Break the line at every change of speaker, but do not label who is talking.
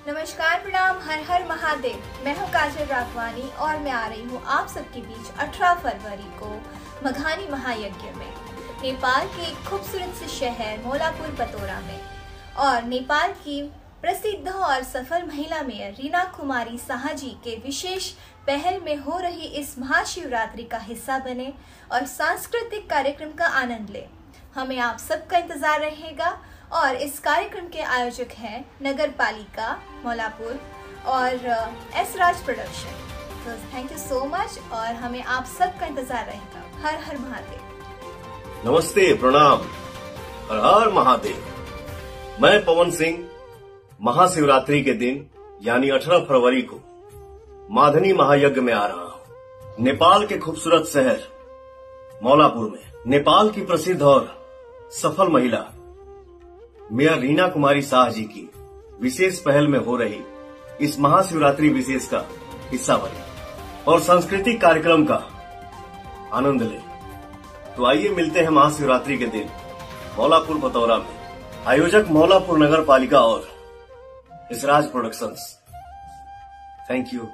नमस्कार, प्रणाम, हर हर महादेव। मैं हूँ काजल राघवानी और मैं आ रही हूँ आप सबके बीच 18 फरवरी को मघानी महायज्ञ में नेपाल के एक खूबसूरत से शहर मौलापुर पतोरा में। और नेपाल की प्रसिद्ध और सफल महिला मेयर रीना कुमारी शाह जी के विशेष पहल में हो रही इस महाशिवरात्रि का हिस्सा बने और सांस्कृतिक कार्यक्रम का आनंद ले। हमें आप सबका इंतजार रहेगा। और इस कार्यक्रम के आयोजक हैं नगर पालिका मौलापुर और एस राज प्रोडक्शन। तो थैंक यू सो मच और हमें आप सबका इंतजार रहेगा। हर हर महादेव।
नमस्ते, प्रणाम, हर हर महादेव। मैं पवन सिंह महाशिवरात्रि के दिन यानी 18 फरवरी को माधनी महायज्ञ में आ रहा हूँ। नेपाल के खूबसूरत शहर मौलापुर में नेपाल की प्रसिद्ध और सफल महिला मेयर रीना कुमारी शाह जी की विशेष पहल में हो रही इस महाशिवरात्रि विशेष का हिस्सा बने और सांस्कृतिक कार्यक्रम का आनंद ले। तो आइए मिलते हैं महाशिवरात्रि के दिन मौलापुर पतोरा में। आयोजक मौलापुर नगर पालिका और इसराज प्रोडक्शंस। Thank you.